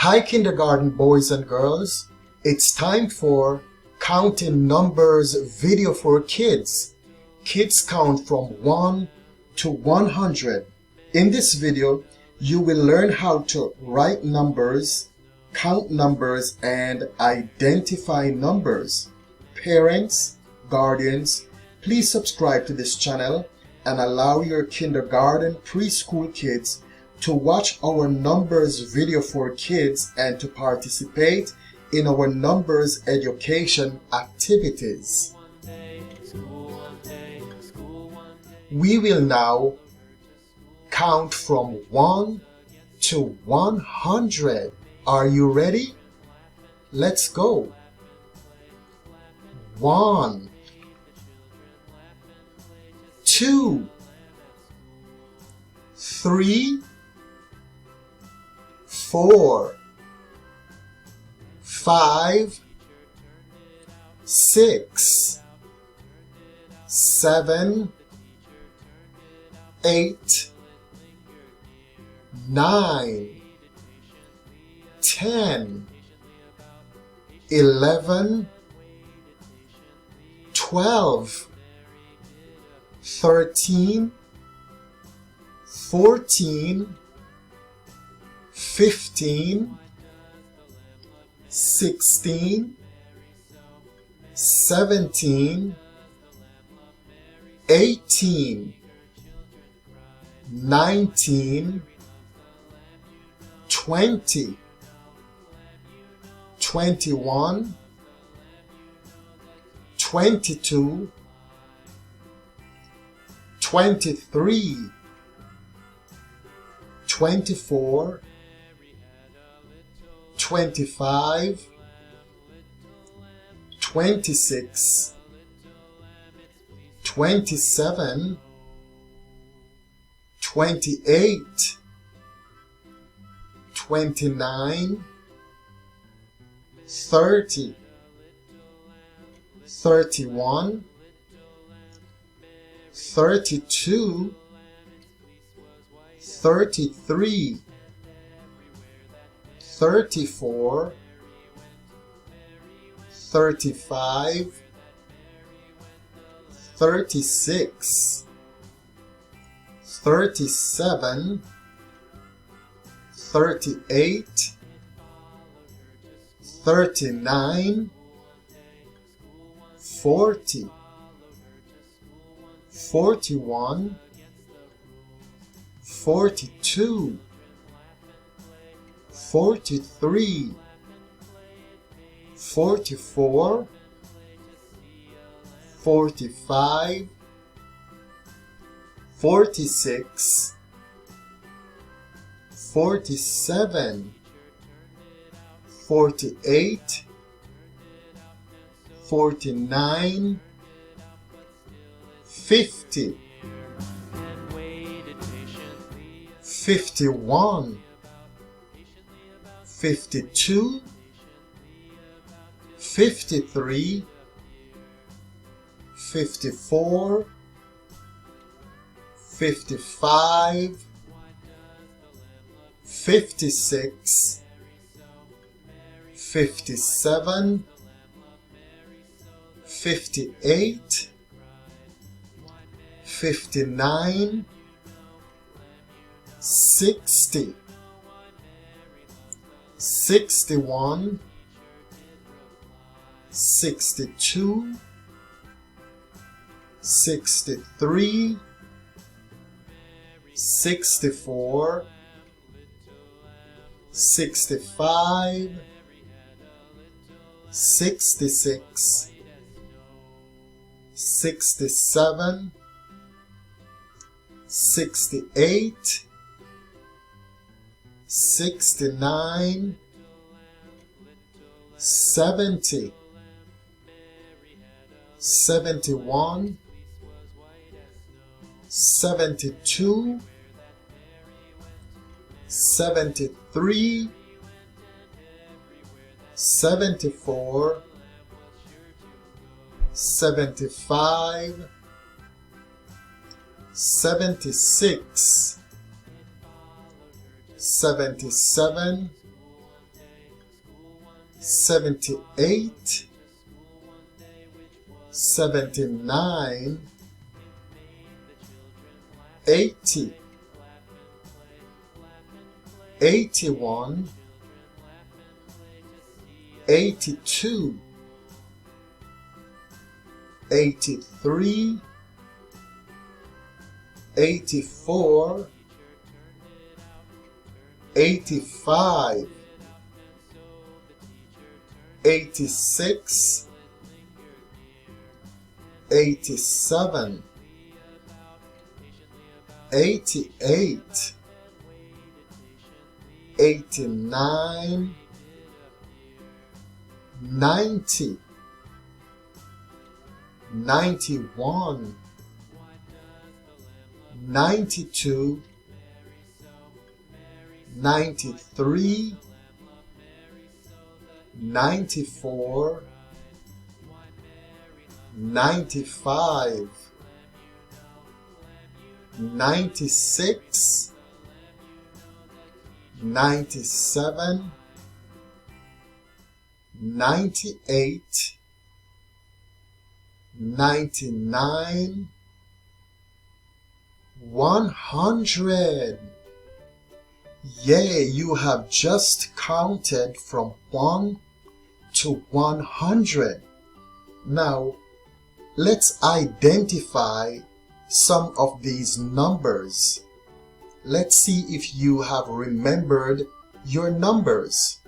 Hi kindergarten boys and girls, it's time for Counting Numbers video for kids. Kids count from 1 to 100. In this video, you will learn how to write numbers, count numbers, and identify numbers. Parents, guardians, please subscribe to this channel and allow your kindergarten preschool kids to watch our numbers video for kids and to participate in our numbers education activities. We will now count from 1 to 100. Are you ready? Let's go. 1, 2, 3, 4, 5, 6, 7, 8, 9, 10, 11, 12, 13, 14, 15, 16, 17, 18, 19, 20, 21, 22, 23, 24, 25, 26, 27, 28, 29, 30, 31, 32, 33, 34, 35, 36, 37, 38, 39, 40, 41, 42, 43, 44, 45, 46, 47, 48, 49, 50, 51, 52, 53, 54, 55, 56, 57, 58, 59, 60, 61, 62, 63, 64, 65, 66, 67, 68, 69, 70, 71, 72, 73, 74, 75, 76, 77, 78, 79, 80, 81, 82, 83, 84, 85, 86, 87, 88, 89, 90, 91, 92, 93, 94, 95, 96, 97, 98, 99, 100. Yea, you have just counted from 1 to 100. Now, let's identify some of these numbers. Let's see if you have remembered your numbers.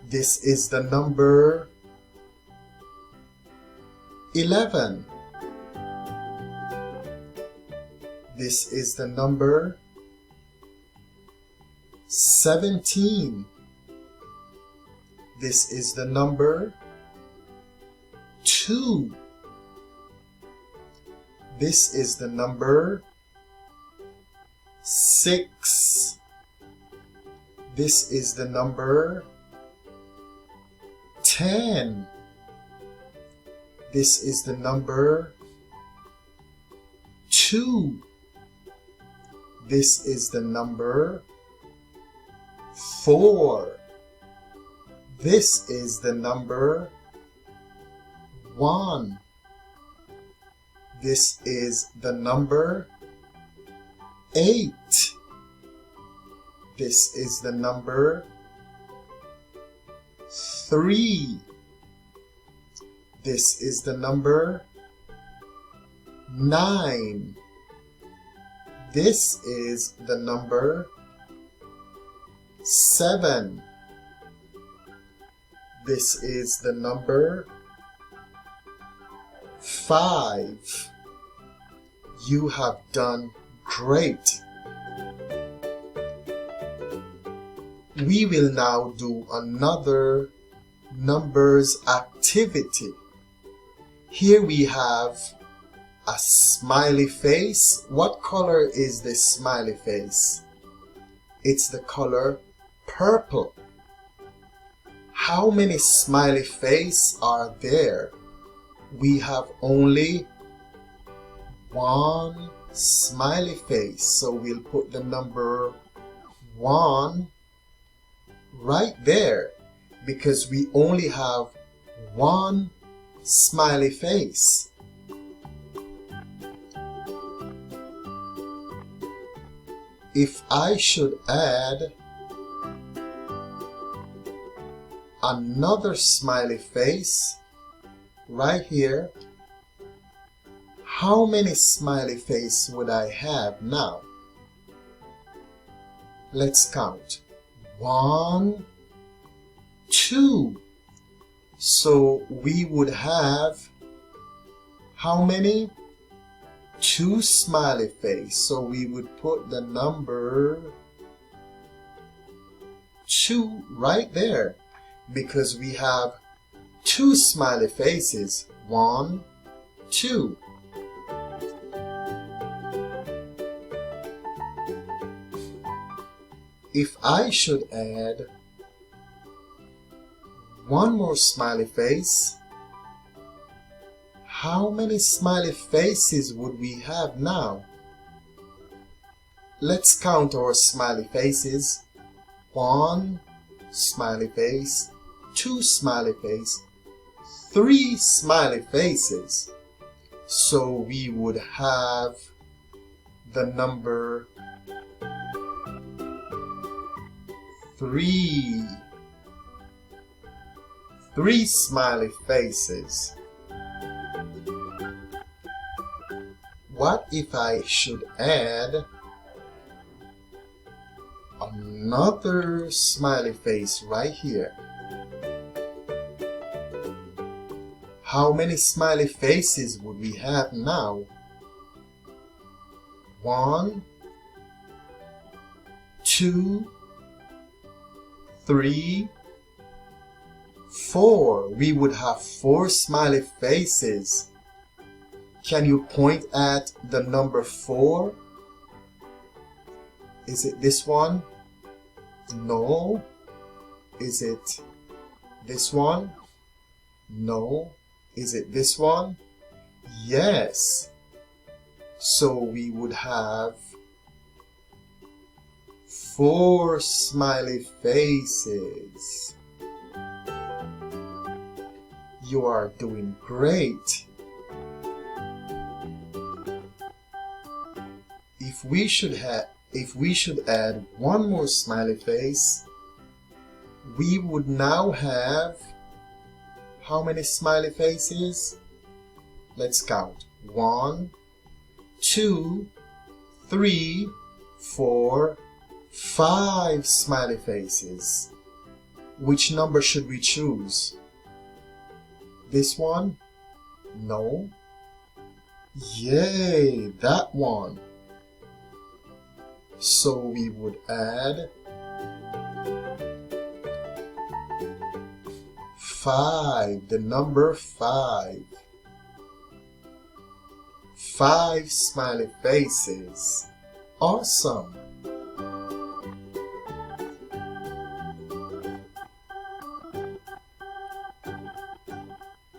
This is the number 11. This is the number 17. This is the number 2. This is the number 6. This is the number 10. This is the number 2. This is the number 4. This is the number 1. This is the number 8. This is the number 3. This is the number 9. This is the number 7. This is the number 5. You have done great. We will now do another numbers activity. Here we have a smiley face. What color is this smiley face? It's the color purple. How many smiley faces are there? We have only one smiley face, so we'll put the number 1 right there because we only have one smiley face. If I should add another smiley face right here, how many smiley faces would I have now? Let's count. 1, 2. So we would have how many? 2 smiley faces. So we would put the number 2 right there because we have 2 smiley faces. 1, 2. If I should add one more smiley face, how many smiley faces would we have now? Let's count our smiley faces. 1 smiley face, 2 smiley face, 3 smiley faces. So we would have the number 3. 3 smiley faces. What if I should add another smiley face right here? How many smiley faces would we have now? 1, 2, 3, 4. We would have 4 smiley faces. Can you point at the number 4? Is it this one? No. Is it this one? No. Is it this one? Yes. So we would have 4 smiley faces. You are doing great. If we should add one more smiley face, we would now have how many smiley faces? Let's count. 1, 2, 3, 4, 5 smiley faces. Which number should we choose? This one? No. Yay, that one. So we would add 5, the number 5. 5 smiley faces. Awesome.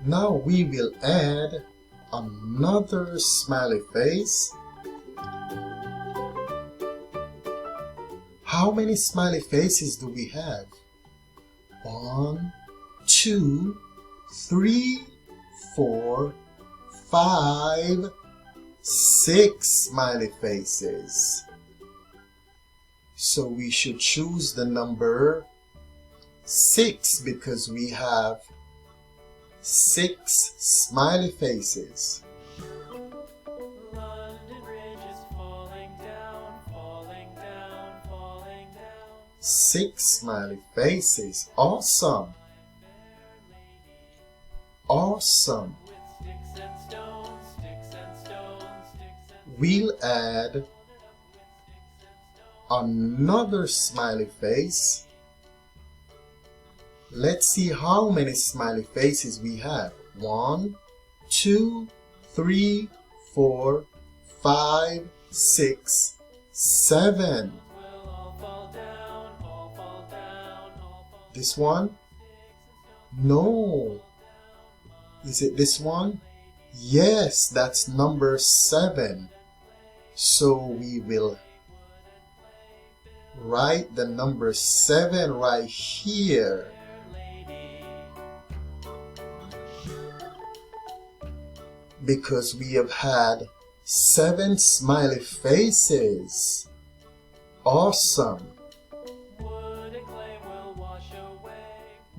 Now we will add another smiley face. How many smiley faces do we have? 1, 2, 3, 4, 5, 6 smiley faces. So we should choose the number 6 because we have 6 smiley faces. 6 smiley faces. Awesome. Awesome. We'll add another smiley face. Let's see how many smiley faces we have. 1, 2, 3, 4, 5, 6, 7. This one? No. Is it this one? Yes, that's number 7. So we will write the number 7 right here. Because we have had 7 smiley faces. Awesome.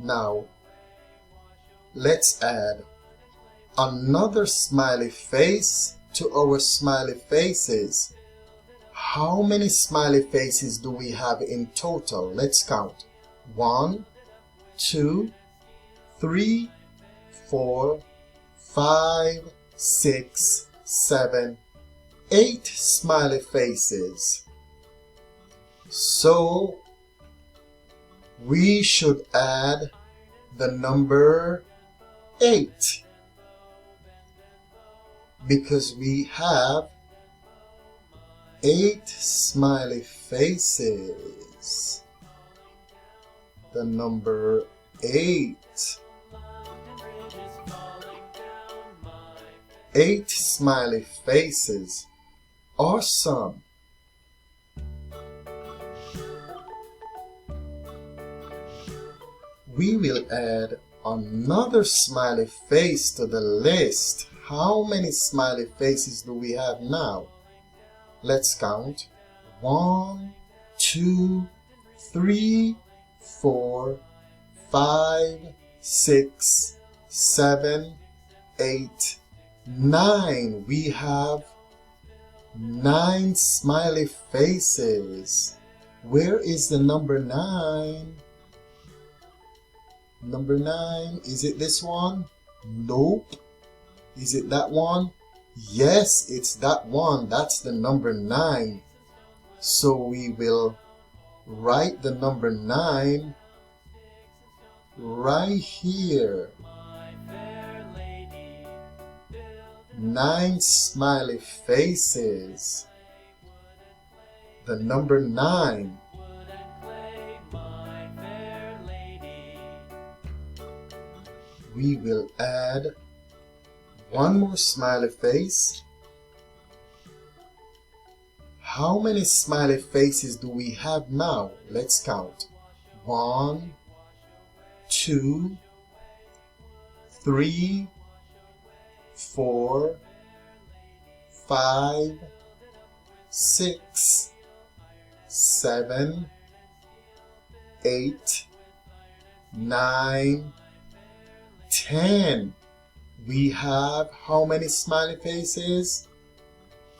Now, let's add another smiley face to our smiley faces. How many smiley faces do we have in total? Let's count. 1, 2, 3, 4, 5, 6, 7, 8 smiley faces. So we should add the number 8 because we have 8 smiley faces. The number 8. 8 smiley faces. Awesome. We will add another smiley face to the list. How many smiley faces do we have now? Let's count. 1, 2, 3, 4, 5, 6, 7, 8, 9. We have 9 smiley faces. Where is the number 9? Number 9, is it this one? Nope. Is it that one? Yes, it's that one. That's the number 9. So we will write the number 9 right here. 9 smiley faces. The number 9. We will add one more smiley face. How many smiley faces do we have now? Let's count. 1, 2, 3, 4, 5, 6, 7, 8, 9, 10. We have how many smiley faces?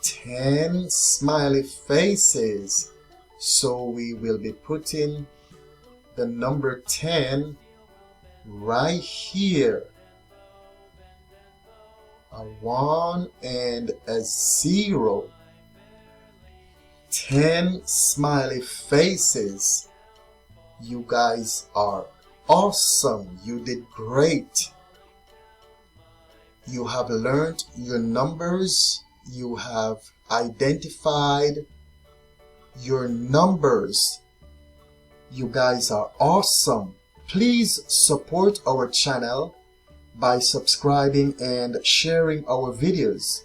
10 smiley faces. So we will be putting the number 10 right here. A 1 and a 0. 10 smiley faces. You guys are awesome. You did great. You have learned your numbers. You have identified your numbers. You guys are awesome. Please support our channel by subscribing and sharing our videos.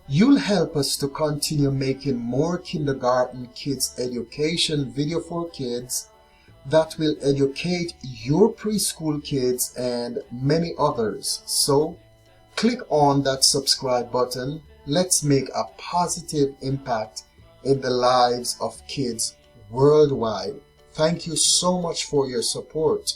You'll help us to continue making more kindergarten kids education video for kids that will educate your preschool kids and many others. So click on that subscribe button. Let's make a positive impact in the lives of kids worldwide. Thank you so much for your support.